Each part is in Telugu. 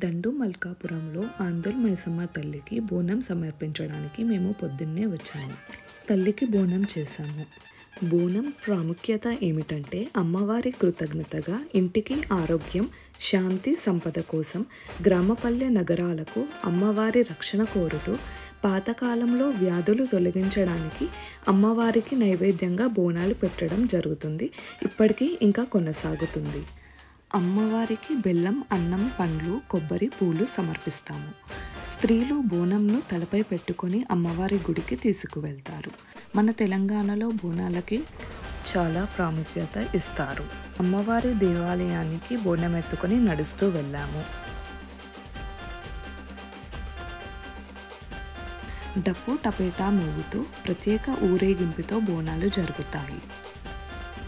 దండు మల్కాపురంలో ఆందోల్ మైసమ్మ తల్లికి బోనం సమర్పించడానికి మేము పొద్దున్నే వచ్చాము. తల్లికి బోనం చేశాము. బోనం ప్రాముఖ్యత ఏమిటంటే అమ్మవారి కృతజ్ఞతగా ఇంటికి ఆరోగ్యం, శాంతి, సంపద కోసం గ్రామపల్లె నగరాలకు అమ్మవారి రక్షణ కోరుతూ పాతకాలంలో వ్యాధులు తొలగించడానికి అమ్మవారికి నైవేద్యంగా బోనాలు పెట్టడం జరుగుతుంది. ఇప్పటికీ ఇంకా కొనసాగుతుంది. అమ్మవారికి బెల్లం, అన్నం, పండ్లు, కొబ్బరి, పూలు సమర్పిస్తాము. స్త్రీలు బోనంను తలపై పెట్టుకొని అమ్మవారి గుడికి తీసుకువెళ్తారు. మన తెలంగాణలో బోనాలకి చాలా ప్రాముఖ్యత ఇస్తారు. అమ్మవారి దేవాలయానికి బోనం ఎత్తుకొని నడుస్తూ వెళ్ళాము. డప్పు టపేటా మోగుతూ ప్రత్యేక ఊరేగింపుతో బోనాలు జరుగుతాయి.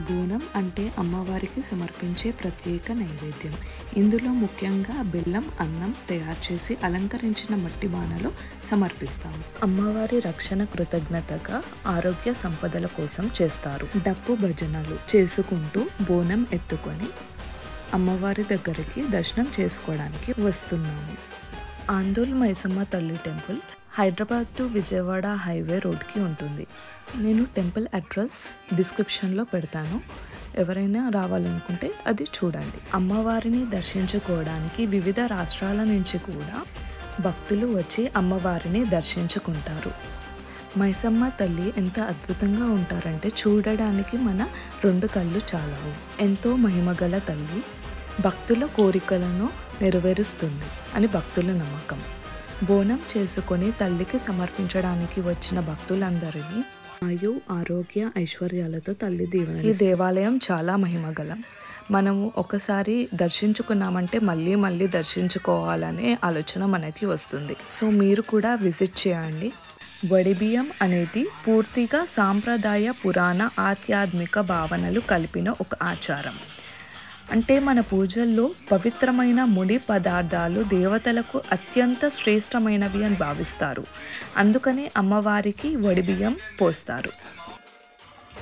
బోనం అంటే అమ్మవారికి సమర్పించే ప్రత్యేక నైవేద్యం. ఇందులో ముఖ్యంగా బెల్లం, అన్నం తయారు చేసి అలంకరించిన మట్టి బాణలో సమర్పిస్తాము. అమ్మవారి రక్షణ కృతజ్ఞతగా ఆరోగ్య సంపదల కోసం చేస్తారు. డప్పు భజనలు చేసుకుంటూ బోనం ఎత్తుకొని అమ్మవారి దగ్గరికి దర్శనం చేసుకోవడానికి వస్తున్నాము. ఆందోల్ మైసమ్మ తల్లి temple Hyderabad to Vijayawada highway రోడ్కి ఉంటుంది. నేను టెంపుల్ అడ్రస్ డిస్క్రిప్షన్లో పెడతాను. ఎవరైనా రావాలనుకుంటే అది చూడండి. అమ్మవారిని దర్శించుకోవడానికి వివిధ రాష్ట్రాల నుంచి కూడా భక్తులు వచ్చి అమ్మవారిని దర్శించుకుంటారు. మైసమ్మ తల్లి ఎంత అద్భుతంగా ఉంటారంటే చూడడానికి మన 2 కళ్ళు చాలవు. ఎంతో మహిమగల తల్లి భక్తుల కోరికలను నెరవేరుస్తుంది అని భక్తుల నమ్మకం. బోనం చేసుకొని తల్లికి సమర్పించడానికి వచ్చిన భక్తులందరినీ ఆయు, ఆరోగ్య, ఐశ్వర్యాలతో తల్లి దీవెన. ఈ దేవాలయం చాలా మహిమగలం. మనము ఒకసారి దర్శించుకున్నామంటే మళ్ళీ దర్శించుకోవాలనే ఆలోచన మనకి వస్తుంది. సో మీరు కూడా విజిట్ చేయండి. వడిబియ్యం అనేది పూర్తిగా సాంప్రదాయ, పురాణ, ఆధ్యాత్మిక భావనలు కలిపిన ఒక ఆచారం. అంటే మన పూజల్లో పవిత్రమైన ముడి పదార్థాలు దేవతలకు అత్యంత శ్రేష్టమైనవి అని భావిస్తారు. అందుకనే అమ్మవారికి వడిబియ్యం పోస్తారు.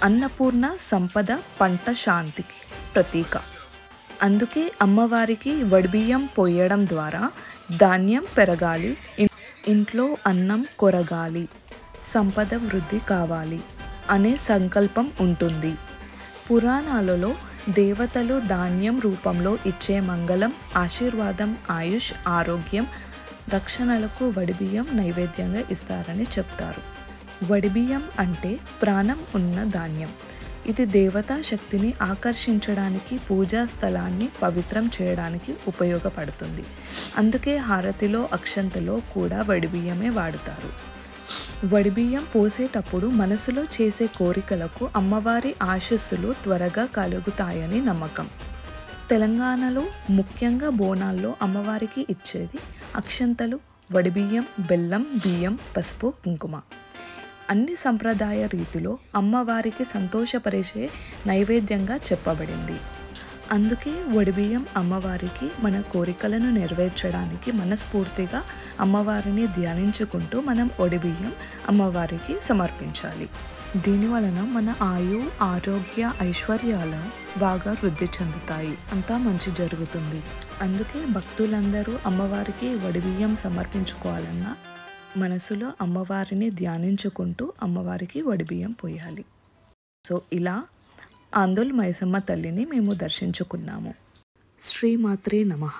అన్నపూర్ణ సంపద, పంట శాంతికి ప్రతీక. అందుకే అమ్మవారికి వడిబియ్యం పోయడం ద్వారా ధాన్యం పెరగాలి, ఇంట్లో అన్నం కొరగాలి, సంపద వృద్ధి కావాలి అనే సంకల్పం ఉంటుంది. పురాణాలలో దేవతలు ధాన్యం రూపంలో ఇచ్చే మంగళం, ఆశీర్వాదం, ఆయుష్, ఆరోగ్యం, రక్షణలకు వడిబియ్యం నైవేద్యంగా ఇస్తారని చెప్తారు. వడిబియ్యం అంటే ప్రాణం ఉన్న ధాన్యం. ఇది దేవతా శక్తిని ఆకర్షించడానికి, పూజా స్థలాన్ని పవిత్రం చేయడానికి ఉపయోగపడుతుంది. అందుకే హారతిలో, అక్షంతలో కూడా వడిబియ్యమే వాడుతారు. వడిబియ్యం పోసేటప్పుడు మనసులో చేసే కోరికలకు అమ్మవారి ఆశీస్సులు త్వరగా కలుగుతాయని నమ్మకం. తెలంగాణలో ముఖ్యంగా బోనాల్లో అమ్మవారికి ఇచ్చేది అక్షంతలు, వడిబియ్యం, బెల్లం, బియ్యం, పసుపు, కుంకుమ. అన్ని సంప్రదాయ రీతిలో అమ్మవారికి సంతోషపరిచే నైవేద్యంగా చెప్పబడింది. అందుకే వడిబియ్యం అమ్మవారికి మన కోరికలను నెరవేర్చడానికి మనస్ఫూర్తిగా అమ్మవారిని ధ్యానించుకుంటూ మనం వడిబియ్యం అమ్మవారికి సమర్పించాలి. దీనివలన మన ఆయు, ఆరోగ్య, ఐశ్వర్యాలు బాగా వృద్ధి చెందుతాయి. అంతా మంచి జరుగుతుంది. అందుకే భక్తులందరూ అమ్మవారికి వడిబియ్యం సమర్పించుకోవాలన్నా మనసులో అమ్మవారిని ధ్యానించుకుంటూ అమ్మవారికి వడిబియ్యం పోయాలి. సో ఇలా ఆందోల్ మైసమ్మ తల్లిని మేము దర్శించుకున్నాము. శ్రీమాత్రే నమః.